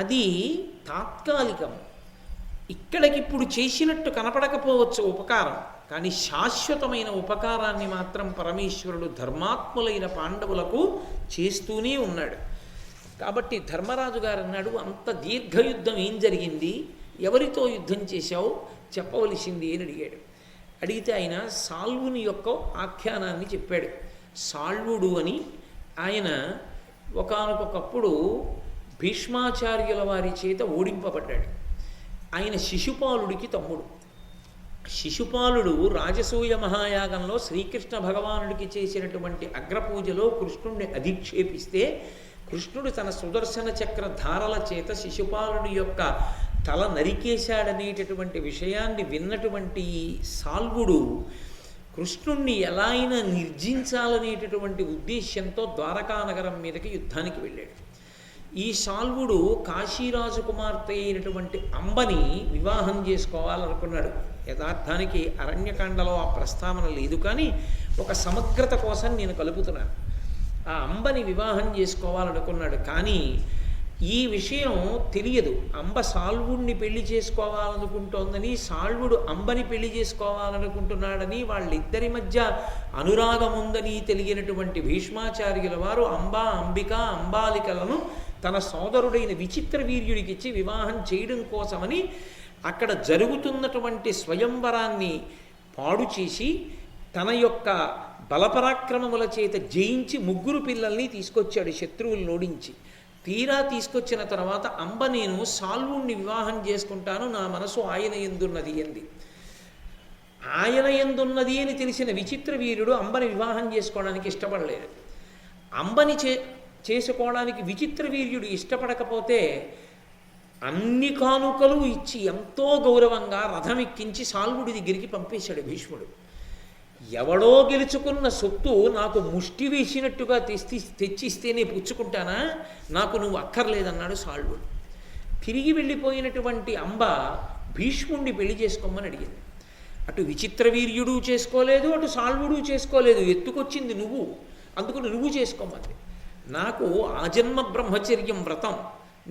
అది తాత్కాలికం. ఇక్కడికిప్పుడు చేసినట్టు కనపడకపోవచ్చు ఉపకారం, కానీ శాశ్వతమైన ఉపకారాన్ని మాత్రం పరమేశ్వరుడు ధర్మాత్ములైన పాండవులకు చేస్తూనే ఉన్నాడు. కాబట్టి ధర్మరాజు గారు అన్నాడు, అంత దీర్ఘయుద్ధం ఏం జరిగింది, ఎవరితో యుద్ధం చేశావు చెప్పవలసింది అని అడిగాడు. అడిగితే ఆయన సాల్వుని యొక్క ఆఖ్యానాన్ని చెప్పాడు. సాల్వుడు అని ఆయన ఒకానొకప్పుడు భీష్మాచార్యుల వారి చేత ఓడింపబడ్డాడు. ఆయన శిశుపాలుడికి తమ్ముడు. శిశుపాలుడు రాజసూయ మహాయాగంలో శ్రీకృష్ణ భగవానుడికి చేసినటువంటి అగ్రపూజలో కృష్ణుడిని అధిక్షేపిస్తే కృష్ణుడు తన సుదర్శన చక్ర ధారల చేత శిశుపాలుడి యొక్క తల నరికేశాడనేటటువంటి విషయాన్ని విన్నటువంటి సాల్వుడు కృష్ణుణ్ణి ఎలా అయినా నిర్జించాలనేటటువంటి ఉద్దేశ్యంతో ద్వారకానగరం మీదకి యుద్ధానికి వెళ్ళాడు. ఈ సాల్వుడు కాశీరాజు కుమార్తె అయినటువంటి అంబని వివాహం చేసుకోవాలనుకున్నాడు. యథార్థానికి అరణ్యకాండలో ఆ ప్రస్తావన లేదు, కానీ ఒక సమగ్రత కోసం నేను కలుపుతున్నాను. ఆ అంబని వివాహం చేసుకోవాలనుకున్నాడు, కానీ ఈ విషయం తెలియదు. అంబ సాల్వుడిని పెళ్లి చేసుకోవాలనుకుంటోందని, సాల్వుడు అంబని పెళ్లి చేసుకోవాలనుకుంటున్నాడని, వాళ్ళిద్దరి మధ్య అనురాగం ఉందని తెలియనటువంటి భీష్మాచార్యుల వారు అంబా, అంబిక, అంబాలికలను తన సోదరుడైన విచిత్ర వీర్యుడికిచ్చి వివాహం చేయడం కోసమని అక్కడ జరుగుతున్నటువంటి స్వయంవరాన్ని పాడు చేసి తన యొక్క బలపరాక్రమముల చేత జయించి ముగ్గురు పిల్లల్ని తీసుకొచ్చాడు శత్రువులను ఓడించి. తీరా తీసుకొచ్చిన తర్వాత అంబ, నేను సాల్వుణ్ణి వివాహం చేసుకుంటాను, నా మనసు ఆయన ఎందున్నది అంది. ఆయన ఎందున్నది అని తెలిసిన విచిత్ర వీరుడు అంబని వివాహం చేసుకోవడానికి ఇష్టపడలేదు. అంబని చేసుకోవడానికి విచిత్ర వీర్యుడు ఇష్టపడకపోతే అన్ని కానుకలు ఇచ్చి ఎంతో గౌరవంగా రథం ఎక్కించి సాల్వుడి దగ్గరికి పంపేశాడు భీష్ముడు. ఎవడో గెలుచుకున్న సొత్తు నాకు ముష్టి వేసినట్టుగా తెచ్చిస్తేనే పుచ్చుకుంటానా, నాకు నువ్వు అక్కర్లేదన్నాడు సాల్వుడు. తిరిగి వెళ్ళిపోయినటువంటి అంబ భీష్ముడిని పెళ్లి చేసుకోమని అడిగింది. అటు విచిత్ర వీర్యుడు చేసుకోలేదు, అటు సాల్వుడు చేసుకోలేదు, ఎత్తుకొచ్చింది నువ్వు, అందుకు నువ్వు చేసుకోమని. నాకు ఆజన్మ బ్రహ్మచర్యం వ్రతం,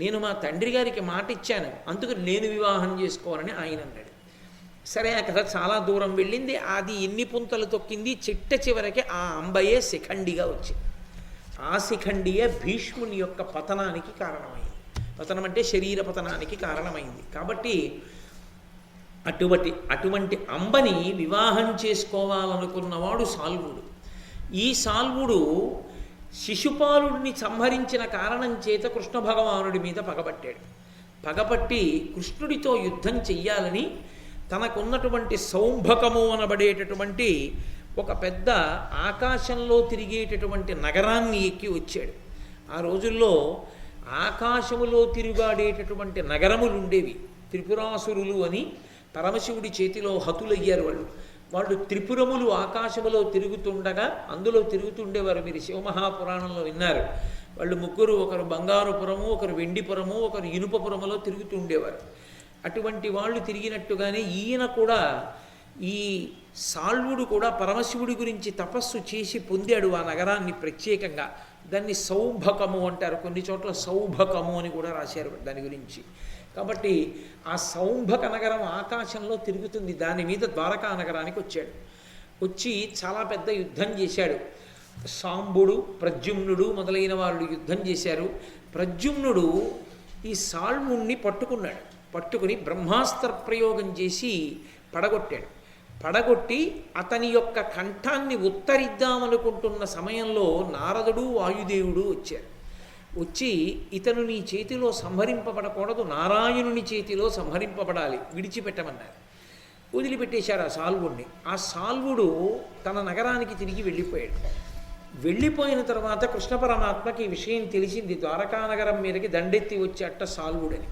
నేను మా తండ్రి గారికి మాట ఇచ్చాను, అందుకు నేను వివాహం చేసుకోవాలని ఆయన అన్నాడు. సరే, ఆ కథ చాలా దూరం వెళ్ళింది. అది ఎన్ని పుంతలు తొక్కింది, చిట్ట చివరికి ఆ అంబయే శిఖండిగా వచ్చింది. ఆ శిఖండియే భీష్ముని యొక్క పతనానికి కారణమైంది. పతనం అంటే శరీర పతనానికి కారణమైంది. కాబట్టి అటువంటి అంబని వివాహం చేసుకోవాలనుకున్నవాడు సాల్వుడు. ఈ సాల్వుడు శిశుపాలుడిని సంహరించిన కారణం చేత కృష్ణ భగవానుడి మీద పగబట్టాడు. పగబట్టి కృష్ణుడితో యుద్ధం చెయ్యాలని తనకున్నటువంటి సౌంభకము అనబడేటటువంటి ఒక పెద్ద ఆకాశంలో తిరిగేటటువంటి నగరాన్ని ఎక్కి వచ్చాడు. ఆ రోజుల్లో ఆకాశములో తిరుగాడేటటువంటి నగరములు ఉండేవి. త్రిపురాసురులు అని పరమశివుడి చేతిలో హతులయ్యారు వాళ్ళు త్రిపురములు ఆకాశములో తిరుగుతుండగా అందులో తిరుగుతుండేవారు. మీరు శివమహాపురాణంలో విన్నారు. వాళ్ళు ముగ్గురు, ఒకరు బంగారుపురము, ఒకరు వెండిపురము, ఒకరు ఇనుపపురములో తిరుగుతుండేవారు. అటువంటి వాళ్ళు తిరిగినట్టుగానే ఈయన కూడా, ఈ సాల్వుడు కూడా పరమశివుడి గురించి తపస్సు చేసి పొందాడు ఆ నగరాన్ని ప్రత్యేకంగా. దాన్ని సౌభకము అంటారు, కొన్ని చోట్ల సౌభకము అని కూడా రాశారు దాని గురించి. కాబట్టి ఆ సౌంభక నగరం ఆకాశంలో తిరుగుతుంది. దాని మీద ద్వారకా నగరానికి వచ్చాడు. వచ్చి చాలా పెద్ద యుద్ధం చేశాడు. సాంబుడు, ప్రద్యుమ్నుడు మొదలైన వాళ్ళు యుద్ధం చేశారు. ప్రద్యుమ్నుడు ఈ సాల్వుణ్ణి పట్టుకున్నాడు. పట్టుకుని బ్రహ్మాస్త్ర ప్రయోగం చేసి పడగొట్టాడు. పడగొట్టి అతని యొక్క కంఠాన్ని ఉత్తరిద్దామనుకుంటున్న సమయంలో నారదుడు, వాయుదేవుడు వచ్చారు. వచ్చి, ఇతను నీ చేతిలో సంహరింపబడకూడదు, నారాయణుని చేతిలో సంహరింపబడాలి, విడిచిపెట్టమన్నారు. వదిలిపెట్టేశారు ఆ సాల్వుడిని. ఆ సాల్వుడు తన నగరానికి తిరిగి వెళ్ళిపోయాడు. వెళ్ళిపోయిన తర్వాత కృష్ణ పరమాత్మకి ఈ విషయం తెలిసింది. ద్వారకానగరం మీదకి దండెత్తి వచ్చేట సాల్వుడని.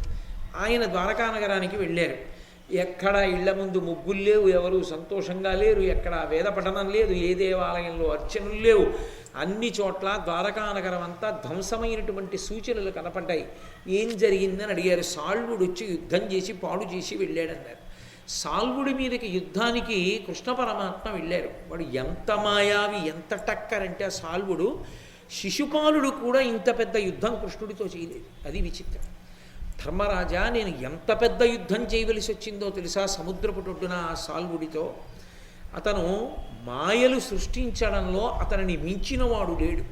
ఆయన ద్వారకానగరానికి వెళ్ళారు. ఎక్కడ ఇళ్ల ముందు ముగ్గులు లేవు, ఎవరు సంతోషంగా లేరు, ఎక్కడ వేద పఠనం లేదు, ఏ దేవాలయంలో అర్చనలు లేవు. అన్ని చోట్ల ద్వారకానగరం అంతా ధ్వంసమైనటువంటి సూచనలు కనపడ్డాయి. ఏం జరిగిందని అడిగారు. సాల్వుడు వచ్చి యుద్ధం చేసి పాడు చేసి వెళ్ళాడన్నారు. సాల్వుడి మీదకి యుద్ధానికి కృష్ణ పరమాత్మ వెళ్ళారు. వాడు ఎంత మాయావి, ఎంత టక్కరంటే ఆ సాల్వుడు, శిశుపాలుడు కూడా ఇంత పెద్ద యుద్ధం కృష్ణుడితో చేయలేదు. అది విచిత్రం. ధర్మరాజా, నేను ఎంత పెద్ద యుద్ధం చేయవలసి వచ్చిందో తెలుసా సముద్రపుటొడ్డున ఆ సాల్వుడితో. అతను మాయలు సృష్టించడంలో అతనిని మించినవాడు లేడు.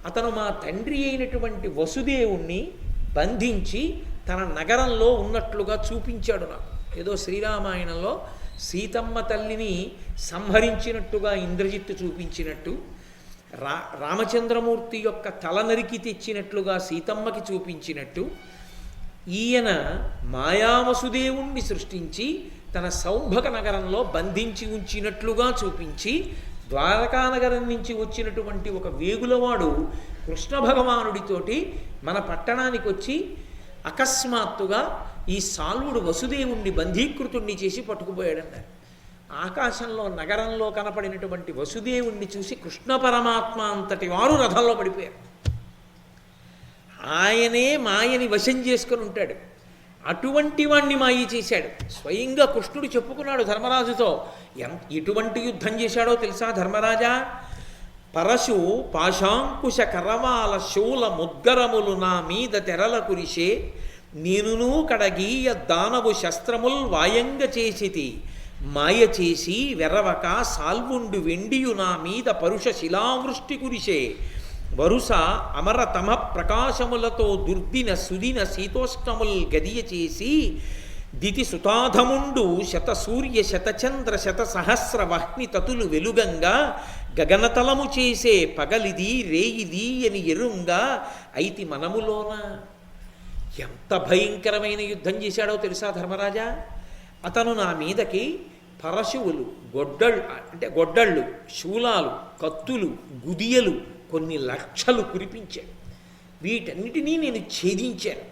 అతను మా తండ్రి అయినటువంటి వసుదేవుణ్ణి బంధించి తన నగరంలో ఉన్నట్లుగా చూపించాడు నాకు. ఏదో శ్రీరామాయణంలో సీతమ్మ తల్లిని సంహరించినట్టుగా ఇంద్రజిత్తు చూపించినట్టు, రామచంద్రమూర్తి యొక్క తల నరికి తెచ్చినట్లుగా సీతమ్మకి చూపించినట్టు, ఈయన మాయావసుదేవుణ్ణి సృష్టించి తన సౌంభక నగరంలో బంధించి ఉంచినట్లుగా చూపించి, ద్వారకానగరం నుంచి వచ్చినటువంటి ఒక వేగులవాడు కృష్ణ భగవానుడితోటి మన పట్టణానికి వచ్చి అకస్మాత్తుగా ఈ సాల్వుడు వసుదేవుణ్ణి బంధీకృతుణ్ణి చేసి పట్టుకుపోయాడన్నారు. ఆకాశంలో నగరంలో కనపడినటువంటి వసుదేవుణ్ణి చూసి కృష్ణ పరమాత్మ అంతటి వారు రథంలో పడిపోయారు. ఆయనే మాయని వశం చేసుకొని ఉంటాడు. అటువంటి వాణ్ణి మాయ చేశాడు. స్వయంగా కృష్ణుడు చెప్పుకున్నాడు ధర్మరాజుతో. ఎటువంటి యుద్ధం చేశాడో తెలుసా ధర్మరాజా? పరశు పాశాంకుశ కరవాల శూల ముద్గరములు నా మీద తెరల కురిసే, నేనును కడగీయ దానవు శస్త్రముల్ వాయంగ చేసితి, మాయ చేసి వెరవక సాల్వుండు వెండియు నా మీద పరుష శిలావృష్టి కురిసే, వరుస అమరతమ ప్రకాశములతో దుర్దిన సుదిన శీతోష్ణముల్ గదియ చేసి, దితి సుతాధముండు శత సూర్య శతచంద్ర శత సహస్ర వహ్ని తతులు వెలుగంగా, గగనతలము చేసే పగలిది రేయిది అని ఎరుంగా ఐతి మనములోన. ఎంత భయంకరమైన యుద్ధం చేశాడో తెలుసా ధర్మరాజా? అతను నా మీదకి పరశువులు, గొడ్డళ్ళు, శూలాలు, కత్తులు, గుదియలు కొన్ని లక్షలు కురిపించాడు. వీటన్నిటినీ నేను ఛేదించాను.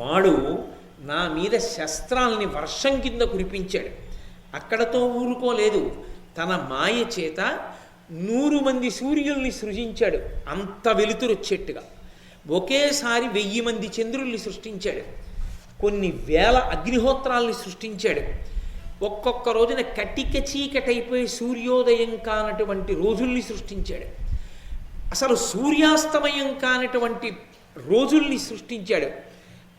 వాడు నా మీద శస్త్రాల్ని వర్షం కింద కురిపించాడు. అక్కడతో ఊరుకోలేదు. తన మాయ చేత 100 మంది సూర్యుల్ని సృజించాడు. అంత వెలుతురొచ్చేట్టుగా ఒకేసారి 1000 మంది చంద్రుల్ని సృష్టించాడు. కొన్ని వేల అగ్నిహోత్రాల్ని సృష్టించాడు. ఒక్కొక్క రోజున కటిక చీకటైపోయి సూర్యోదయం కానటువంటి రోజుల్ని సృష్టించాడు. అసలు సూర్యాస్తమయం కానటువంటి రోజుల్ని సృష్టించాడు.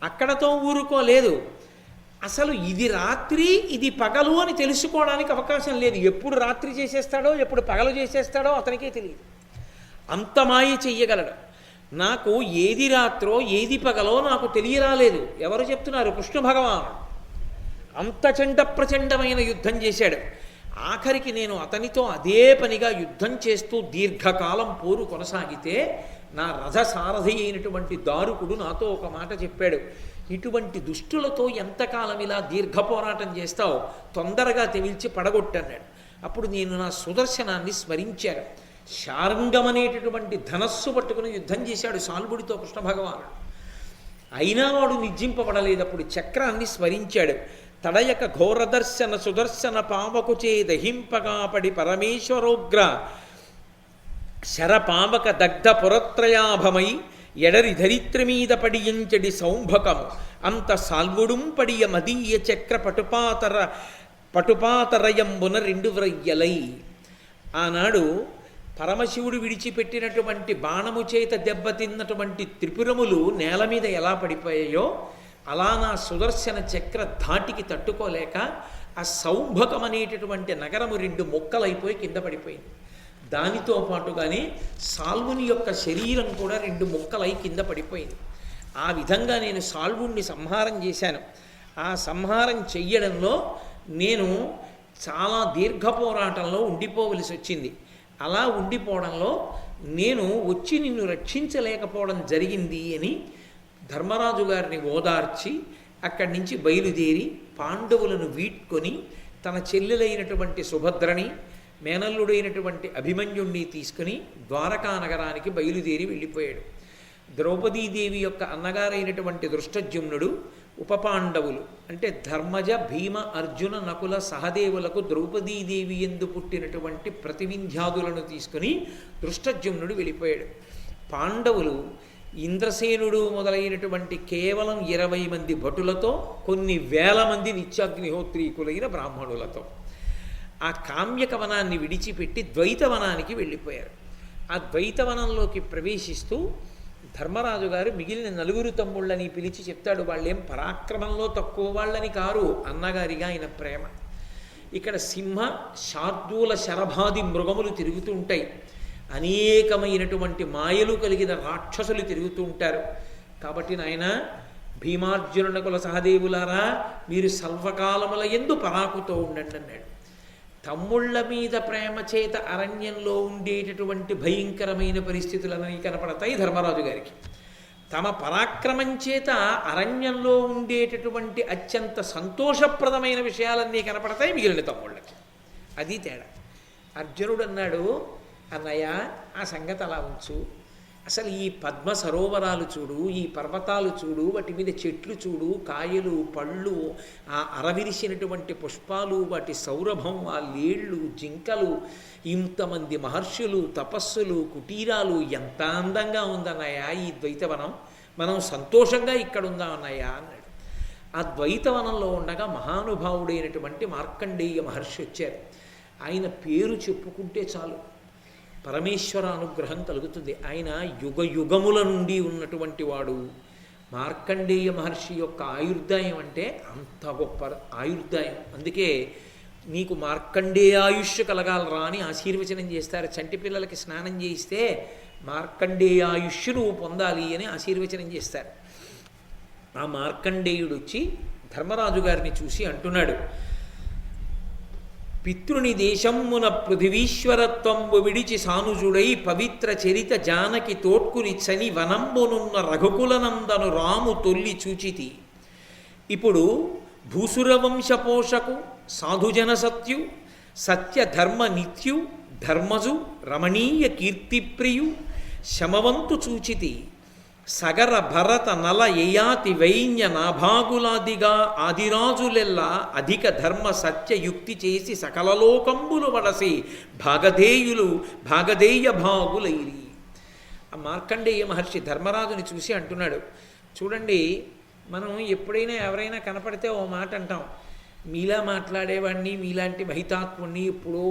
అక్కడతో ఊరుకోలేదు. అసలు ఇది రాత్రి ఇది పగలు అని తెలుసుకోవడానికి అవకాశం లేదు. ఎప్పుడు రాత్రి చేసేస్తాడో ఎప్పుడు పగలు చేసేస్తాడో అతనికే తెలియదు. అంత మాయ చెయ్యగలడు. నాకు ఏది రాత్రో ఏది పగలో నాకు తెలియరాలేదు. ఎవరు చెప్తున్నారు? కృష్ణ భగవానుడు. అంత చండ ప్రచండమైన యుద్ధం చేశాడు. ఆఖరికి నేను అతనితో అదే పనిగా యుద్ధం చేస్తూ దీర్ఘకాలం పోరు కొనసాగితే నా రథసారథి అయినటువంటి దారుకుడు నాతో ఒక మాట చెప్పాడు. ఇటువంటి దుష్టులతో ఎంతకాలం ఇలా దీర్ఘ పోరాటం చేస్తావు, తొందరగా తెమిల్చి పడగొట్టన్నాడు. అప్పుడు నేను నా సుదర్శనాన్ని స్మరించాను. శార్ంగమనేటటువంటి ధనస్సు పట్టుకుని యుద్ధం చేశాడు సాల్వుడితో కృష్ణ భగవానుడు. అయినా వాడు నిర్జింపబడలేదు. అప్పుడు చక్రాన్ని స్మరించాడు. తడయక ఘోరదర్శన సుదర్శన పావకుచే దహింపగా పడి పరమేశ్వరోగ్ర శరపావక దగ్ధ పురత్రయాభమై ఎడరి ధరిత్రి మీద పడియంచడి సౌంభకము అంత సాల్వుడుం పడియ మదీయ చక్ర పటుపాతరయంబున 2 వ్రయ్యలై. ఆనాడు పరమశివుడు విడిచిపెట్టినటువంటి బాణము చేత దెబ్బతిన్నటువంటి త్రిపురములు నేల మీద ఎలా పడిపోయాయో అలా నా సుదర్శన చక్ర ధాటికి తట్టుకోలేక ఆ సౌంభకం అనేటటువంటి నగరము 2 ముక్కలైపోయి కింద పడిపోయింది. దానితో పాటుగానే సాల్వుని యొక్క శరీరం కూడా 2 ముక్కలై కింద పడిపోయింది. ఆ విధంగా నేను సాల్వుణ్ణి సంహారం చేశాను. ఆ సంహారం చెయ్యడంలో నేను చాలా దీర్ఘ పోరాటంలో ఉండిపోవలసి వచ్చింది. అలా ఉండిపోవడంలో నేను వచ్చి నిన్ను రక్షించలేకపోవడం జరిగింది అని ధర్మరాజు గారిని ఓదార్చి అక్కడి నుంచి బయలుదేరి పాండవులను వీడ్కొని తన చెల్లెలైనటువంటి సుభద్రని మేనల్లుడైనటువంటి అభిమన్యుణ్ణి తీసుకుని ద్వారకా నగరానికి బయలుదేరి వెళ్ళిపోయాడు. ద్రౌపదీదేవి యొక్క అన్నగారైనటువంటి దృష్టజ్యుమ్నుడు ఉపపాండవులు అంటే ధర్మజ భీమ అర్జున నకుల సహదేవులకు ద్రౌపదీదేవి ఎందు పుట్టినటువంటి ప్రతివింధ్యాదులను తీసుకుని దృష్టజ్యుమ్నుడు వెళ్ళిపోయాడు. పాండవులు ఇంద్రసేనుడు మొదలైనటువంటి కేవలం 20 మంది భటులతో కొన్ని వేల మంది నిత్యాగ్నిహోత్రీకులైన బ్రాహ్మణులతో ఆ కామ్యకవనాన్ని విడిచిపెట్టి ద్వైతవనానికి వెళ్ళిపోయారు. ఆ ద్వైతవనంలోకి ప్రవేశిస్తూ ధర్మరాజు గారు మిగిలిన నలుగురు తమ్ముళ్ళని పిలిచి చెప్తాడు, వాళ్ళేం పరాక్రమంలో తక్కువ వాళ్ళని కారు, అన్నగారిగా ఆయన ప్రేమ. ఇక్కడ సింహ శార్దూల శరభాది మృగములు తిరుగుతూ ఉంటాయి, అనేకమైనటువంటి మాయలు కలిగిన రాక్షసులు తిరుగుతూ ఉంటారు. కాబట్టి నాయన భీమార్జునునకుల సహదేవులారా, మీరు సర్వకాలముల యందు పరాకుతో ఉండండి అన్నాడు. తమ్ముళ్ళ మీద ప్రేమ చేత అరణ్యంలో ఉండేటటువంటి భయంకరమైన పరిస్థితులన్నీ కనపడతాయి ధర్మరాజు గారికి. తమ పరాక్రమం చేత అరణ్యంలో ఉండేటటువంటి అత్యంత సంతోషప్రదమైన విషయాలన్నీ కనపడతాయి మిగిలిన తమ్ముళ్ళకి. అది తేడా. అర్జునుడు అన్నాడు, అన్నయ్య ఆ సంగతి అలా ఉంచు, అసలు ఈ పద్మ సరోవరాలు చూడు, ఈ పర్వతాలు చూడు, వాటి మీద చెట్లు చూడు, కాయలు పళ్ళు, ఆ అరవిరిసినటువంటి పుష్పాలు, వాటి సౌరభం, ఆ లేళ్ళు, జింకలు, ఇంతమంది మహర్షులు, తపస్సులు, కుటీరాలు, ఎంత అందంగా ఉందన్నయ్య ఈ ద్వైతవనం, మనం సంతోషంగా ఇక్కడ ఉందాం అన్నయ్య అన్నాడు. ఆ ద్వైతవనంలో ఉండగా మహానుభావుడైనటువంటి మార్కండేయ మహర్షి వచ్చారు. ఆయన పేరు చెప్పుకుంటే చాలు పరమేశ్వర అనుగ్రహం కలుగుతుంది. ఆయన యుగ యుగముల నుండి ఉన్నటువంటి వాడు. మార్కండేయ మహర్షి యొక్క ఆయుర్దాయం అంటే అంత గొప్ప ఆయుర్దాయం. అందుకే నీకు మార్కండేయాయుష్ కలగాలరా అని ఆశీర్వచనం చేస్తారు. చంటి పిల్లలకి స్నానం చేయిస్తే మార్కండేయాయుష్ నువ్వు పొందాలి అని ఆశీర్వచనం చేస్తారు. ఆ మార్కండేయుడు వచ్చి ధర్మరాజు గారిని చూసి అంటున్నాడు, పితృని దేశమ్మున పృథివీశ్వరత్వంబు విడిచి సానుజుడై పవిత్ర చరిత జానకి తోడ్కుని చని వనంబునున్న రఘుకులనందను రాము తొల్లి చూచితి. ఇప్పుడు భూసురవంశపోషకు సాధుజన సత్యు సత్య ధర్మ నిత్యు ధర్మజు రమణీయ కీర్తిప్రియు శమవంతు చూచితి. సగర భరత నల యయాతి వైన్య నాభాగులాదిగా ఆదిరాజులెల్లా అధిక ధర్మ సత్యయుక్తి చేసి సకలలోకంబులు వడసి భాగధేయ భాగులైరి. ఆ మార్కండేయ మహర్షి ధర్మరాజుని చూసి అంటున్నాడు, చూడండి మనం ఎప్పుడైనా ఎవరైనా కనపడితే ఓ మాట అంటాం, మీలా మాట్లాడేవాడిని మీలాంటి మహితాత్ముడిని ఎప్పుడో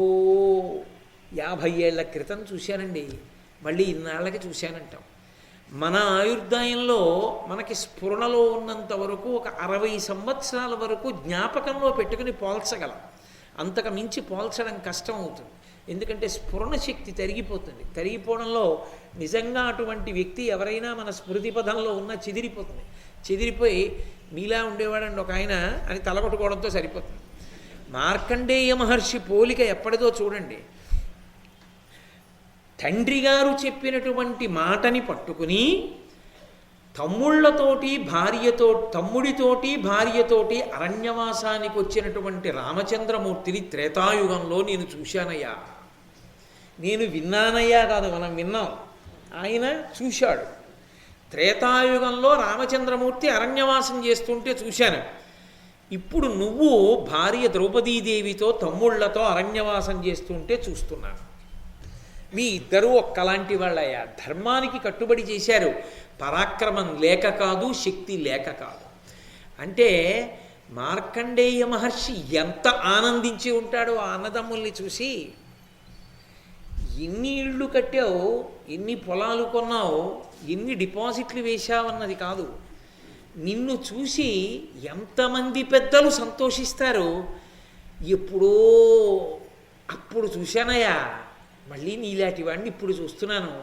50 ఏళ్ల క్రితం చూశానండి, మళ్ళీ ఇన్నాళ్ళకి చూశానంటాం. మన ఆయుర్దాయంలో మనకి స్ఫురణలో ఉన్నంత వరకు ఒక 60 సంవత్సరాల వరకు జ్ఞాపకంలో పెట్టుకుని పోల్చగలం. అంతకు మించి పోల్చడం కష్టం అవుతుంది. ఎందుకంటే స్ఫురణ శక్తి తరిగిపోతుంది. తరిగిపోవడంలో నిజంగా అటువంటి వ్యక్తి ఎవరైనా మన స్మృతి పదంలో ఉన్నా చెదిరిపోతుంది. చెదిరిపోయి మీలా ఉండేవాడండి ఒక ఆయన అని తలకొట్టుకోవడంతో సరిపోతుంది. మార్కండేయ మహర్షి పోలిక ఎప్పటిదో చూడండి. తండ్రి గారు చెప్పినటువంటి మాటని పట్టుకుని తమ్ముడితోటి భార్యతోటి అరణ్యవాసానికి వచ్చినటువంటి రామచంద్రమూర్తిని త్రేతాయుగంలో నేను చూశానయ్యా. నేను విన్నానయ్యా కాదు, మనం విన్నాం, ఆయన చూశాడు. త్రేతాయుగంలో రామచంద్రమూర్తి అరణ్యవాసం చేస్తుంటే చూశాను. ఇప్పుడు నువ్వు భార్య ద్రౌపదీదేవితో తమ్ముళ్లతో అరణ్యవాసం చేస్తుంటే చూస్తున్నాను. మీ ఇద్దరూ ఒక్కలాంటి వాళ్ళయ్యా. ధర్మానికి కట్టుబడి చేశారు, పరాక్రమం లేక కాదు, శక్తి లేక కాదు. అంటే మార్కండేయ మహర్షి ఎంత ఆనందించి ఉంటాడో ఆ అన్నదమ్ముల్ని చూసి. ఎన్ని ఇళ్ళు కట్టావు, ఎన్ని పొలాలు కొన్నావు, ఎన్ని డిపాజిట్లు వేశావన్నది కాదు, నిన్ను చూసి ఎంతమంది పెద్దలు సంతోషిస్తారు. ఎప్పుడో అప్పుడు చూశానయ్యా, మళ్ళీ నీలాంటి వాడిని ఇప్పుడు చూస్తున్నాను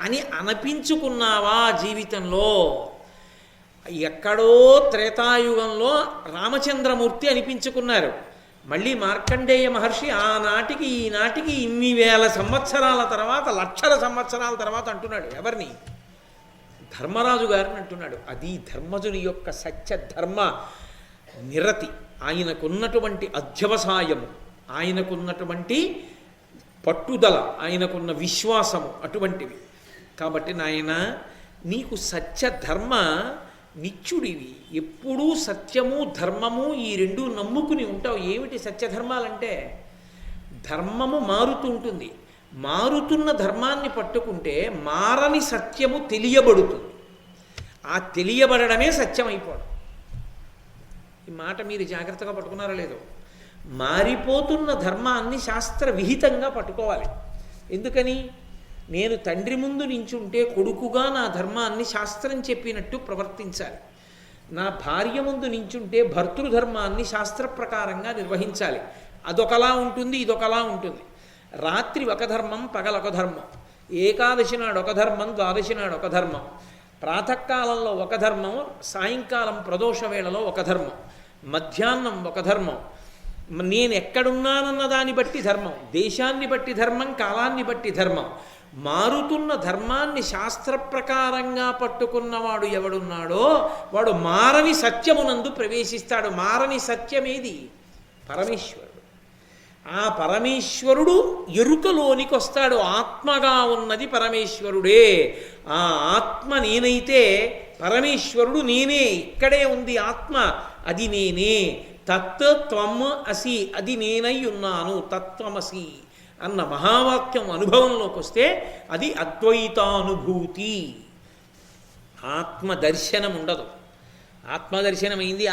అని అనిపించుకున్నావా జీవితంలో? ఎక్కడో త్రేతాయుగంలో రామచంద్రమూర్తి అనిపించుకున్నారు. మళ్ళీ మార్కండేయ మహర్షి ఆనాటికి ఈనాటికి ఇన్ని వేల సంవత్సరాల తర్వాత, లక్షల సంవత్సరాల తర్వాత అంటున్నాడు. ఎవరిని? ధర్మరాజు గారిని అంటున్నాడు. అది ధర్మజుని యొక్క సత్య ధర్మ నిరతి, ఆయనకున్నటువంటి అధ్యవసాయము, ఆయనకున్నటువంటి పట్టుదల, ఆయనకున్న విశ్వాసము అటువంటివి. కాబట్టి నాయన నీకు సత్యధర్మ నిత్యుడివి, ఎప్పుడూ సత్యము ధర్మము ఈ రెండు నమ్ముకుని ఉంటావు. ఏమిటి సత్యధర్మాలంటే? ధర్మము మారుతూ ఉంటుంది, మారుతున్న ధర్మాన్ని పట్టుకుంటే మారని సత్యము తెలియబడుతుంది. ఆ తెలియబడమే సత్యం అయిపోవడం. ఈ మాట మీరు జాగ్రత్తగా పట్టుకున్నారో లేదో? మారిపోతున్న ధర్మాన్ని శాస్త్ర విహితంగా పట్టుకోవాలి. ఎందుకని? నేను తండ్రి ముందు నించుంటే కొడుకుగా నా ధర్మాన్ని శాస్త్రం చెప్పినట్టు ప్రవర్తించాలి. నా భార్య ముందు నించుంటే భర్తృధర్మాన్ని శాస్త్ర ప్రకారంగా నిర్వహించాలి. అదొకలా ఉంటుంది, ఇదొకలా ఉంటుంది. రాత్రి ఒక ధర్మం, పగలొక ధర్మం. ఏకాదశి నాడు ఒక ధర్మం, ద్వాదశి నాడు ఒక ధర్మం. ప్రాతకాలంలో ఒక ధర్మం, సాయంకాలం ప్రదోష వేళలో ఒక ధర్మం, మధ్యాహ్నం ఒక ధర్మం. నేను ఎక్కడున్నానన్న దాన్ని బట్టి ధర్మం, దేశాన్ని బట్టి ధర్మం, కాలాన్ని బట్టి ధర్మం. మారుతున్న ధర్మాన్ని శాస్త్ర ప్రకారంగా పట్టుకున్నవాడు ఎవడున్నాడో వాడు మారని సత్యమునందు ప్రవేశిస్తాడు. మారని సత్యమేది? పరమేశ్వరుడు. ఆ పరమేశ్వరుడు ఎరుకలోనికి వస్తాడు. ఆత్మగా ఉన్నది పరమేశ్వరుడే. ఆ ఆత్మ నేనైతే పరమేశ్వరుడు నేనే. ఇక్కడే ఉంది ఆత్మ, అది నేనే. తత్వం అసి, అది నేనై ఉన్నాను. తత్వమసి అన్న మహావాక్యం అనుభవంలోకి వస్తే అది అద్వైతానుభూతి. ఆత్మదర్శనం ఉండదు. ఆత్మదర్శనం అయింది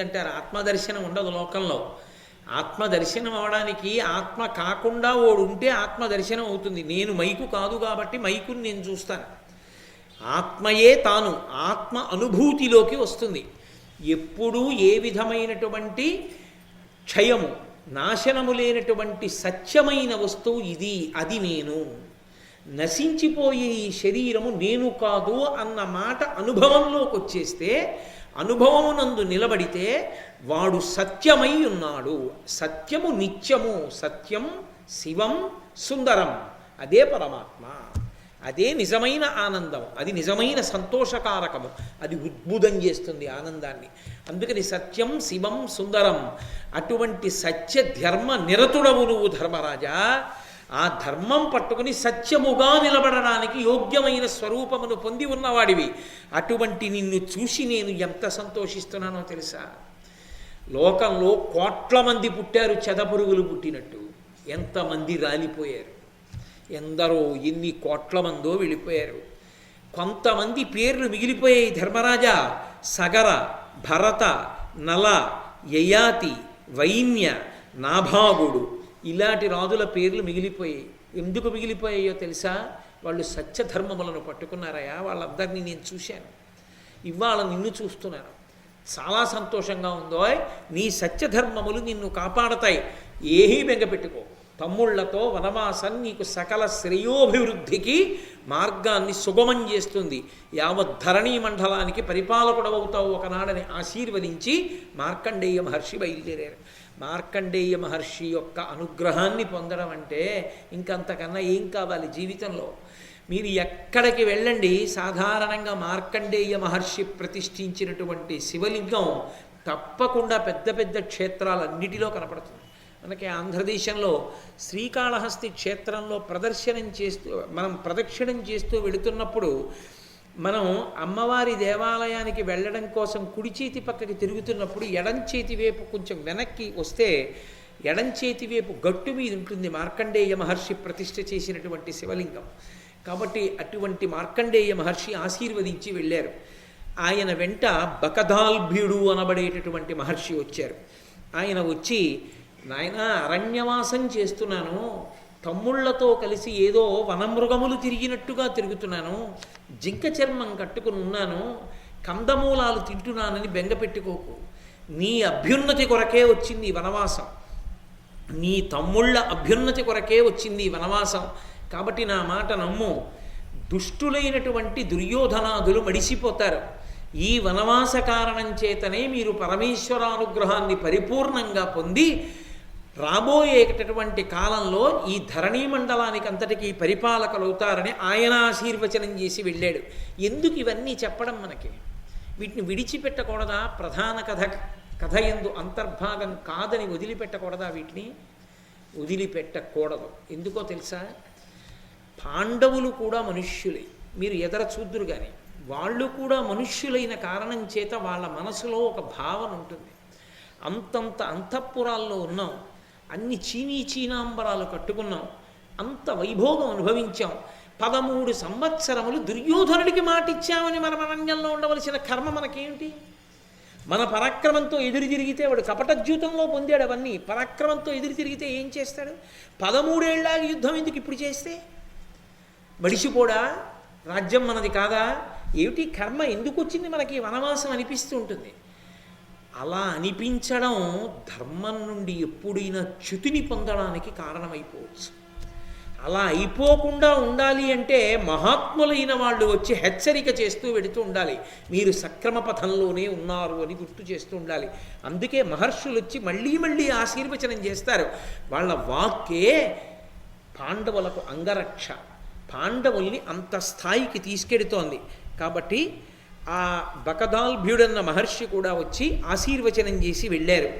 అంటారు. ఆత్మదర్శనం ఉండదు లోకంలో. ఆత్మదర్శనం అవడానికి ఆత్మ కాకుండా ఓడు ఉంటే ఆత్మదర్శనం అవుతుంది. నేను మైకు కాదు కాబట్టి మైకుని నేను చూస్తాను. ఆత్మయే తాను, ఆత్మ అనుభూతిలోకి వస్తుంది. ఎప్పుడూ ఏ విధమైనటువంటి క్షయము, నాశనము లేనటువంటి సత్యమైన వస్తువు ఇది, అది నేను. నశించిపోయే ఈ శరీరము నేను కాదు అన్న మాట అనుభవంలోకి వచ్చేస్తే, అనుభవమునందు నిలబడితే వాడు సత్యమై ఉన్నాడు. సత్యము నిత్యము, సత్యం శివం సుందరం. అదే పరమాత్మ, అదే నిజమైన ఆనందం, అది నిజమైన సంతోషకారకము, అది ఉద్బుధం చేస్తుంది ఆనందాన్ని. అందుకని సత్యం శివం సుందరం. అటువంటి సత్య ధర్మ నిరతుడవు నువ్వు ధర్మరాజా. ఆ ధర్మం పట్టుకుని సత్యముగా నిలబడడానికి యోగ్యమైన స్వరూపమును పొంది ఉన్నవాడివి. అటువంటి నిన్ను చూసి నేను ఎంత సంతోషిస్తున్నానో తెలుసా? లోకంలో కోట్ల మంది పుట్టారు చెదపురుగులు పుట్టినట్టు. ఎంతమంది రాలిపోయారు, ఎందరో ఎన్ని కోట్ల మందో వెళ్ళిపోయారు. కొంతమంది పేర్లు మిగిలిపోయాయి ధర్మరాజా. సగర, భరత, నల, యయాతి, వైన్య, నాభాగుడు, ఇలాంటి రాజుల పేర్లు మిగిలిపోయాయి. ఎందుకు మిగిలిపోయాయో తెలుసా? వాళ్ళు సత్యధర్మములను పట్టుకున్నారయా. వాళ్ళందరినీ నేను చూశాను, ఇవాళ నిన్ను చూస్తున్నాను. చాలా సంతోషంగా ఉందో. నీ సత్యధర్మములు నిన్ను కాపాడతాయి. ఏమీ బెంగపెట్టుకో. తమ్ముళ్లతో వనవాసం నీకు సకల శ్రేయోభివృద్ధికి మార్గాన్ని సుగమం చేస్తుంది. యావత్ ధరణీ మండలానికి పరిపాలకుడవుతావు ఒకనాడని ఆశీర్వదించి మార్కండేయ మహర్షి బయలుదేరారు. మార్కండేయ మహర్షి యొక్క అనుగ్రహాన్ని పొందడం అంటే ఇంకంతకన్నా ఏం కావాలి జీవితంలో? మీరు ఎక్కడికి వెళ్ళండి, సాధారణంగా మార్కండేయ మహర్షి ప్రతిష్ఠించినటువంటి శివలింగం తప్పకుండా పెద్ద పెద్ద క్షేత్రాలన్నిటిలో కనపడుతుంది. మనకి ఆంధ్రదేశంలో శ్రీకాళహస్తి క్షేత్రంలో మనం ప్రదక్షిణం చేస్తూ వెళుతున్నప్పుడు మనం అమ్మవారి దేవాలయానికి వెళ్ళడం కోసం కుడి చేతి పక్కకి తిరుగుతున్నప్పుడు ఎడం చేతి వైపు కొంచెం వెనక్కి వస్తే ఎడం చేతి వైపు గట్టు మీద ఉంటుంది మార్కండేయ మహర్షి ప్రతిష్ఠ చేసినటువంటి శివలింగం. కాబట్టి అటువంటి మార్కండేయ మహర్షి ఆశీర్వదించి వెళ్ళారు. ఆయన వెంట బకదాల్భ్యుడు అనబడేటటువంటి మహర్షి వచ్చారు. ఆయన వచ్చి, నాయన అరణ్యవాసం చేస్తున్నాను, తమ్ముళ్లతో కలిసి ఏదో వనమృగములు తిరిగినట్టుగా తిరుగుతున్నాను, జింక చర్మం కట్టుకుని ఉన్నాను, కందమూలాలు తింటున్నానని బెంగపెట్టుకోకు. నీ అభ్యున్నతి కొరకే వచ్చింది వనవాసం, నీ తమ్ముళ్ళ అభ్యున్నతి కొరకే వచ్చింది వనవాసం. కాబట్టి నా మాట నమ్ము. దుష్టులైనటువంటి దుర్యోధనాదులు మడిసిపోతారు. ఈ వనవాస కారణం చేతనే మీరు పరమేశ్వరానుగ్రహాన్ని పరిపూర్ణంగా పొంది రాబోయేటటువంటి కాలంలో ఈ ధరణీ మండలానికి అంతటికీ పరిపాలకులవుతారని ఆయన ఆశీర్వచనం చేసి వెళ్ళాడు. ఎందుకు ఇవన్నీ చెప్పడం మనకి? వీటిని విడిచిపెట్టకూడదా? ప్రధాన కథ యందు అంతర్భాగం కాదని వదిలిపెట్టకూడదా? వీటిని వదిలిపెట్టకూడదు. ఎందుకో తెలుసా? పాండవులు కూడా మనుష్యులే. మీరు ఎదర చూద్దురు కానీ వాళ్ళు కూడా మనుష్యులైన కారణం చేత వాళ్ళ మనసులో ఒక భావన ఉంటుంది. అంతంత అంతఃపురాల్లో ఉన్నాం, అన్ని చీనాంబరాలు కట్టుకున్నాం, అంత వైభోగం అనుభవించాం. 13 సంవత్సరములు దుర్యోధనుడికి మాటిచ్చామని మన అరణ్యంలో ఉండవలసిన కర్మ మనకేమిటి? మన పరాక్రమంతో ఎదురు తిరిగితే వాడు కపటజ్యూతంలో పొందాడు అవన్నీ. పరాక్రమంతో ఎదురు తిరిగితే ఏం చేస్తాడు? 13 ఏళ్ళ యుద్ధం ఎందుకు ఇప్పుడు చేస్తే? మడిసిపోడా, రాజ్యం మనది కాదా, ఏమిటి కర్మ, ఎందుకు వచ్చింది మనకి వనవాసం అనిపిస్తూ ఉంటుంది. అలా అనిపించడం ధర్మం నుండి ఎప్పుడైనా చ్యుతిని పొందడానికి కారణమైపోవచ్చు. అలా అయిపోకుండా ఉండాలి అంటే మహాత్ములైన వాళ్ళు వచ్చి హెచ్చరిక చేస్తూ వెడుతూ ఉండాలి, మీరు సక్రమ పథంలోనే ఉన్నారు అని గుర్తు చేస్తూ ఉండాలి. అందుకే మహర్షులు వచ్చి మళ్ళీ మళ్ళీ ఆశీర్వచనం చేస్తారు. వాళ్ళ వాక్కే పాండవులకు అంగరక్ష, పాండవుల్ని అంత స్థాయికి తీసుకెడుతోంది. కాబట్టి ఆ బకదాల్భ్యుడన్న మహర్షి కూడా వచ్చి ఆశీర్వచనం చేసి వెళ్ళారు.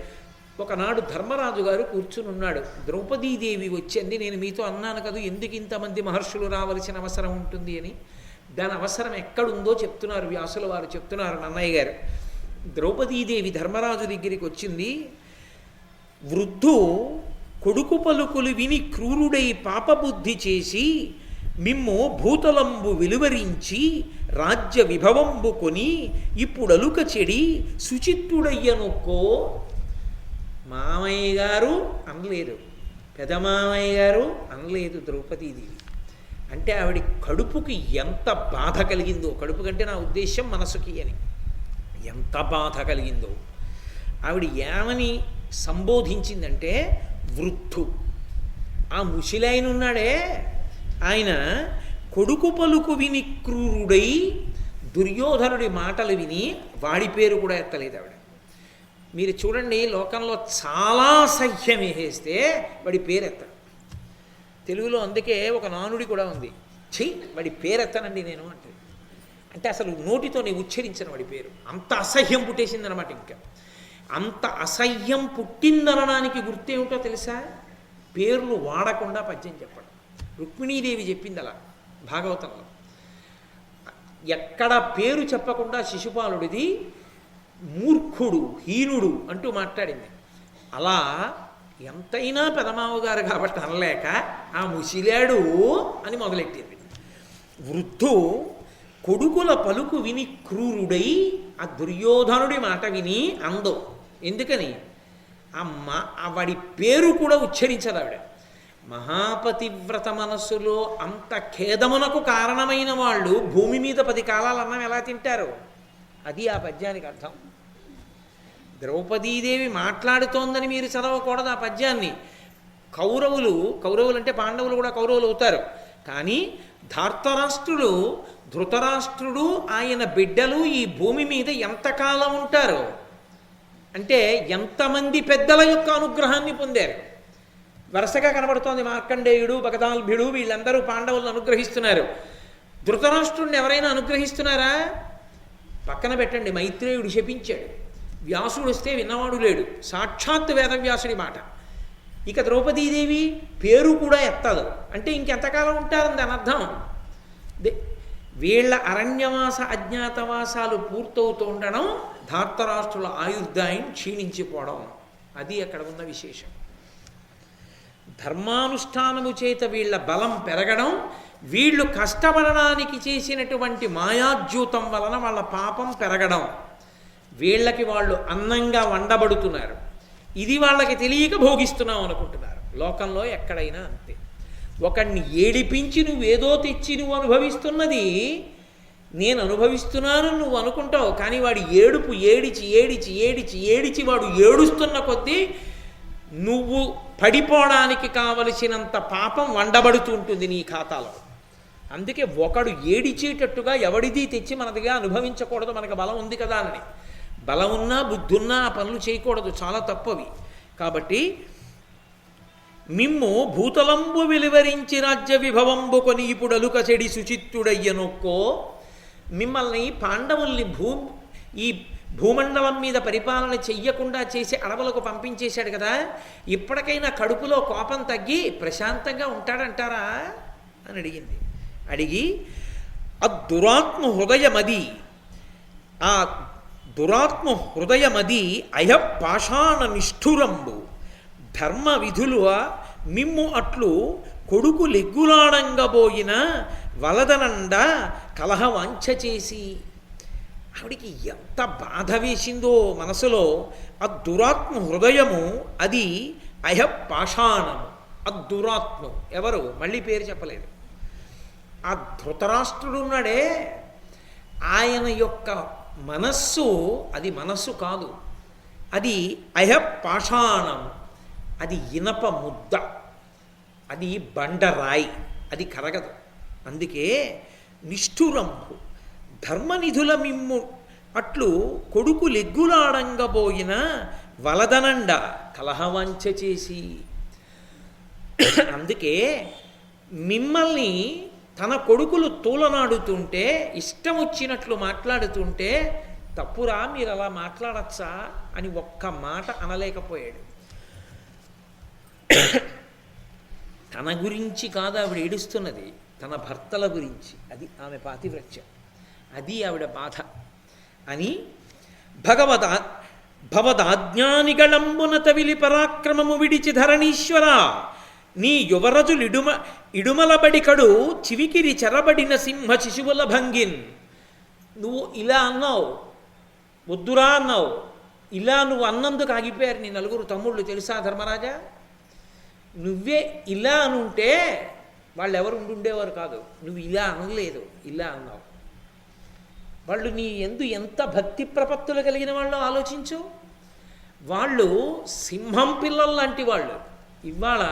ఒకనాడు ధర్మరాజు గారు కూర్చుని ఉన్నాడు. ద్రౌపదీదేవి వచ్చింది. నేను మీతో అన్నాను కదా ఎందుకు ఇంతమంది మహర్షులు రావలసిన అవసరం ఉంటుంది అని. దాని అవసరం ఎక్కడుందో చెప్తున్నారు వ్యాసుల వారు, చెప్తున్నారు నన్నయ్య గారు. ద్రౌపదీదేవి ధర్మరాజు దగ్గరికి వచ్చింది. వృద్ధు కొడుకు పలుకులు విని క్రూరుడై పాపబుద్ధి చేసి మిమ్ము భూతలంబు విలువరించి రాజ్య విభవంబు కొని ఇప్పుడలుక చెడి సుచిత్తుడయ్యనొక్కో. మామయ్య గారు అనలేదు, పెదమామయ్య గారు అనలేదు ద్రౌపదీదేవి. అంటే ఆవిడ కడుపుకి ఎంత బాధ కలిగిందో, కడుపు కంటే నా ఉద్దేశం మనసుకి అని, ఎంత బాధ కలిగిందో. ఆవిడ ఏమని సంబోధించిందంటే వృద్ధు, ఆ ముసిలాయన ఉన్నాడే ఆయన కొడుకు పలుకు విని క్రూరుడై దుర్యోధనుడి మాటలు విని వాడి పేరు కూడా ఎత్తలేదు ఆవిడ. మీరు చూడండి, లోకంలో చాలా అసహ్యం వేసేస్తే వాడి పేరెత్తాడు. తెలుగులో అందుకే ఒక నానుడి కూడా ఉంది, చెయ్యి వాడి పేరెత్తానండి నేను అంటే. అంటే అసలు నోటితో నేను ఉచ్చరించను వాడి పేరు, అంత అసహ్యం పుట్టేసిందనమాట. ఇంకా అంత అసహ్యం పుట్టిందనడానికి గుర్తేమిటో తెలుసా? పేర్లు వాడకుండా పద్యం చెప్పడం. రుక్మిణీదేవి చెప్పింది అలా భాగవతంలో. ఎక్కడ పేరు చెప్పకుండా శిశుపాలుడిది మూర్ఖుడు, హీనుడు అంటూ మాట్లాడింది. అలా ఎంతైనా పెదమావగారు కాబట్టి అనలేక ఆ ముసిలాడు అని మొదలెట్టింది. వృద్ధు కొడుకుల పలుకు విని క్రూరుడై ఆ దుర్యోధనుడి మాట విని అందో. ఎందుకని? అమ్మ వాడి పేరు కూడా ఉచ్చరించదు ఆవిడ. మహాపతివ్రత మనస్సులో అంత ఖేదమునకు కారణమైన వాళ్ళు భూమి మీద 10 కాలాలు అన్నం ఎలా తింటారు? అది ఆ పద్యానికి అర్థం. ద్రౌపదీదేవి మాట్లాడుతోందని మీరు చదవకూడదు ఆ పద్యాన్ని. కౌరవులు అంటే పాండవులు కూడా కౌరవులు అవుతారు. కానీ ధృతరాష్ట్రుడు ఆయన బిడ్డలు ఈ భూమి మీద ఎంతకాలం ఉంటారు అంటే ఎంతమంది పెద్దల యొక్క అనుగ్రహాన్ని పొందారు. వరుసగా కనబడుతోంది. మార్కండేయుడు, బకదాల్భ్యుడు వీళ్ళందరూ పాండవులను అనుగ్రహిస్తున్నారు. ధృతరాష్ట్రుడిని ఎవరైనా అనుగ్రహిస్తున్నారా? పక్కన పెట్టండి, మైత్రేయుడు శపించాడు. వ్యాసుడు వస్తే విన్నవాడు లేడు, సాక్షాత్ వేదవ్యాసుడి మాట. ఇక ద్రౌపదీదేవి పేరు కూడా ఎత్తదు అంటే ఇంకెంతకాలం ఉంటారని దాని అర్థం. వీళ్ళ అరణ్యవాస అజ్ఞాతవాసాలు పూర్తవుతూ ఉండడం, ధార్తరాష్ట్రుల ఆయుర్దాయం క్షీణించిపోవడం, అది అక్కడ ఉన్న విశేషం. ధర్మానుష్ఠానము చేత వీళ్ళ బలం పెరగడం, వీళ్ళు కష్టపడడానికి చేసినటువంటి మాయాద్యూతం వలన వాళ్ళ పాపం పెరగడం, వీళ్ళకి వాళ్ళు అన్నంగా వండబడుతున్నారు. ఇది వాళ్ళకి తెలియక భోగిస్తున్నాం అనుకుంటున్నారు. లోకంలో ఎక్కడైనా అంతే. ఒకడిని ఏడిపించి నువ్వేదో తెచ్చి నువ్వు అనుభవిస్తున్నది నేను అనుభవిస్తున్నాను నువ్వు అనుకుంటావు. కానీ వాడి ఏడుపు ఏడిచి వాడు ఏడుస్తున్న కొద్దీ నువ్వు పడిపోవడానికి కావలసినంత పాపం వండబడుతూ ఉంటుంది నీ ఖాతాలో. అందుకే ఒకడు ఏడిచేటట్టుగా ఎవడిది తెచ్చి మనదిగా అనుభవించకూడదు. మనకు బలం ఉంది కదా అని. బలం ఉన్నా బుద్ధున్నా ఆ పనులు చేయకూడదు, చాలా తప్పవి. కాబట్టి మిమ్ము భూతలంబు వెలువరించి రాజ్య విభవంబు కొని ఇప్పుడు అలుక చెడి సుచిత్తుడయ్యనొక్కో. మిమ్మల్ని పాండవుల్ని ఈ భూమండలం మీద పరిపాలన చెయ్యకుండా చేసి అడవులకు పంపించేశాడు కదా, ఇప్పటికైనా కడుపులో కోపం తగ్గి ప్రశాంతంగా ఉంటాడంటారా అని అడిగింది. అడిగి ఆ దురాత్మ హృదయమది అయపాషాణ నిష్ఠురంబు ధర్మ విధులు మిమ్ము అట్లు కొడుకు లెగ్గులాడంగబోయిన వలదనండ కలహవాంఛ చేసి. ఆవిడికి ఎంత బాధ వేసిందో మనసులో. ఆ దురాత్మ హృదయము అది అయపాషాణము. ఆ దురాత్మ ఎవరు? మళ్ళీ పేరు చెప్పలేదు. ఆ ఆ ధృతరాష్ట్రుడు ఉన్నాడే, ఆయన యొక్క మనస్సు అది మనస్సు కాదు, అది అయపాషాణం, అది ఇనప ముద్ద, అది బండరాయి, అది కరగదు. అందుకే నిష్ఠురంభు ధర్మనిధుల మిమ్ము అట్లు కొడుకు లెగ్గులాడంగబోయిన వలదనండ కలహవంచ చేసి. అందుకే మిమ్మల్ని తన కొడుకులు తూలనాడుతుంటే, ఇష్టం వచ్చినట్లు మాట్లాడుతుంటే, తప్పురా మీరు అలా మాట్లాడచ్చా అని ఒక్క మాట అనలేకపోయాడు. తన గురించి కాదు ఆవిడ ఏడుస్తున్నది, తన భర్తల గురించి. అది ఆమె పాతివ్రత్యం, అది ఆవిడ బాధ అని భవదాజ్ఞానిగళంబున తవిలి పరాక్రమము విడిచి ధరణీశ్వర నీ యువరజులిడుమ ఇడుమలబడికడు చివికిరి చెరబడిన సింహ శిశువుల భంగిన్. నువ్వు ఇలా అన్నావు, వద్దురా అన్నావు, ఇలా నువ్వు అన్నందుకు ఆగిపోయారు నీ నలుగురు తమ్ముళ్ళు తెలుసా ధర్మరాజా. నువ్వే ఇలా అనుంటే వాళ్ళు ఎవరు ఉండుండేవారు కాదు. నువ్వు ఇలా అనలేదు, ఇలా అన్నావు. వాళ్ళు నీ యందు ఎంత భక్తి ప్రపత్తులు కలిగిన వాళ్ళు ఆలోచించు. వాళ్ళు సింహం పిల్లలు లాంటి వాళ్ళు. ఇవాళ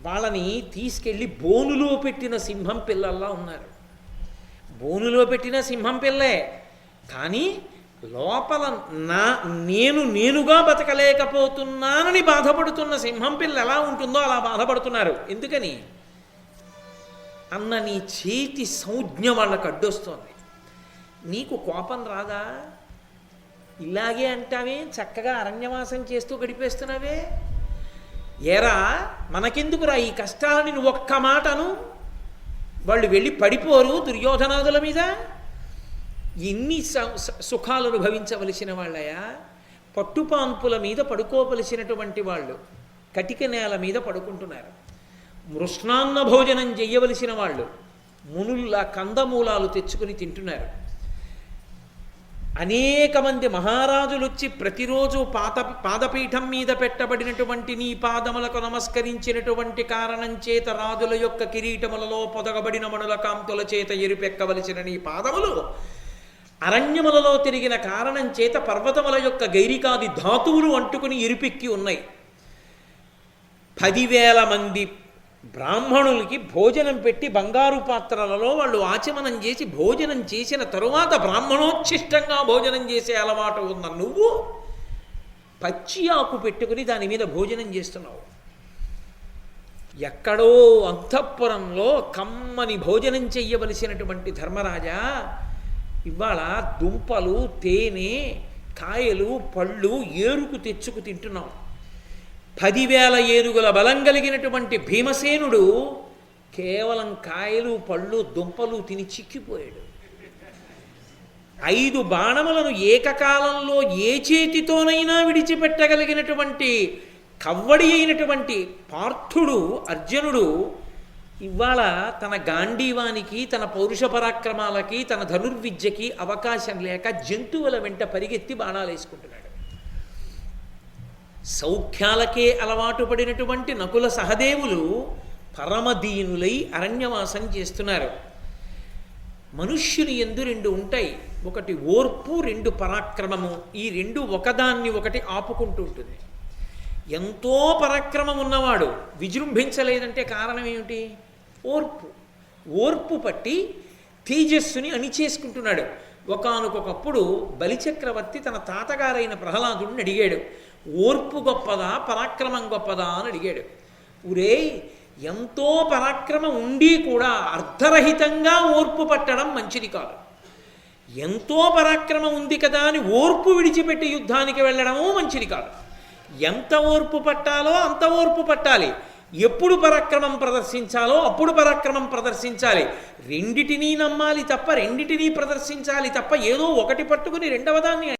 వాళ్ళని తీసుకెళ్ళి బోనులో పెట్టిన సింహం పిల్లల్లా ఉన్నారు. బోనులో పెట్టిన సింహం పిల్లే, కానీ లోపల నేనుగా బతకలేకపోతున్నానని బాధపడుతున్న సింహం పిల్ల ఎలా ఉంటుందో అలా బాధపడుతున్నారు. ఎందుకని అన్న నీ చేతి సంజ్ఞ వాళ్ళకు అడ్డొస్తోంది. నీకు కోపం రాదా? ఇలాగే అంటావే, చక్కగా అరణ్యవాసం చేస్తూ గడిపేస్తున్నావే. ఏరా మనకెందుకురా ఈ కష్టాలని నువ్వు ఒక్క మాటను, వాళ్ళు వెళ్ళి పడిపోరు దుర్యోధనాదుల మీద. ఎన్ని సుఖాలు అనుభవించవలసిన వాళ్ళయా. పట్టుపాన్పుల మీద పడుకోవలసినటువంటి వాళ్ళు కటిక నేల మీద పడుకుంటున్నారు. మృష్ణాన్న భోజనం చెయ్యవలసిన వాళ్ళు మునుల్లా కందమూలాలు తెచ్చుకుని తింటున్నారు. అనేక మంది మహారాజులు వచ్చి ప్రతిరోజు పాదపీఠం మీద పెట్టబడినటువంటి నీ పాదములకు నమస్కరించినటువంటి కారణం చేత రాజుల యొక్క కిరీటములలో పొదగబడిన మణుల కాంతుల చేత ఎరుపెక్కవలసిన నీ పాదములు అరణ్యములలో తిరిగిన కారణం చేత పర్వతముల యొక్క గైరికాది ధాతువులు అంటుకుని ఎరుపెక్కి ఉన్నాయి. 10,000 మంది బ్రాహ్మణులకి భోజనం పెట్టి బంగారు పాత్రలలో వాళ్ళు ఆచమనం చేసి భోజనం చేసిన తరువాత బ్రాహ్మణోచ్ఛిష్టంగా భోజనం చేసే అలవాటు ఉన్న నువ్వు పచ్చి ఆకు పెట్టుకుని దాని మీద భోజనం చేస్తున్నావు. ఎక్కడో అంతఃపురంలో కమ్మని భోజనం చెయ్యవలసినటువంటి ధర్మరాజా ఇవాళ దుంపలు, తేనె, కాయలు, పళ్ళు ఏరుకు తెచ్చుకు తింటున్నావు. 10,000 ఏనుగుల బలం కలిగినటువంటి భీమసేనుడు కేవలం కాయలు, పళ్ళు, దుంపలు తిని చిక్కిపోయాడు. 5 బాణములను ఏకకాలంలో ఏ చేతితోనైనా విడిచిపెట్టగలిగినటువంటి కవ్వడి అయినటువంటి పార్థుడు అర్జునుడు ఇవాళ తన గాంధీవానికి, తన పౌరుష పరాక్రమాలకి, తన ధనుర్విద్యకి అవకాశం లేక జంతువుల వెంట పరిగెత్తి బాణాలు వేసుకుంటున్నాడు. సౌఖ్యాలకే అలవాటు పడినటువంటి నకుల సహదేవులు పరమదీనులై అరణ్యవాసం చేస్తున్నారు. మనుష్యుని యందు 2 ఉంటాయి, ఒకటి ఓర్పు, 2 పరాక్రమము. ఈ 2 ఒకదాన్ని ఒకటి ఆపుకుంటూ ఉంటుంది. ఎంతో పరాక్రమం ఉన్నవాడు విజృంభించలేదంటే కారణం ఏమిటి? ఓర్పు. ఓర్పు పట్టి తేజస్సుని అణిచేసుకుంటున్నాడు. ఒకానొకప్పుడు బలిచక్రవర్తి తన తాతగారైన ప్రహ్లాదుడిని అడిగాడు, ఓర్పు గొప్పదా పరాక్రమం గొప్పదా అని అడిగాడు. ఊరే, ఎంతో పరాక్రమం ఉండి కూడా అర్ధరహితంగా ఓర్పు పట్టడం మంచిది కాదు. ఎంతో పరాక్రమం ఉంది కదా అని ఓర్పు విడిచిపెట్టి యుద్ధానికి వెళ్ళడము మంచిది కాదు. ఎంత ఓర్పు పట్టాలో అంత ఓర్పు పట్టాలి. ఎప్పుడు పరాక్రమం ప్రదర్శించాలో అప్పుడు పరాక్రమం ప్రదర్శించాలి. రెండిటినీ నమ్మాలి తప్ప, రెండిటినీ ప్రదర్శించాలి తప్ప ఏదో ఒకటి పట్టుకుని రెండవదాన్ని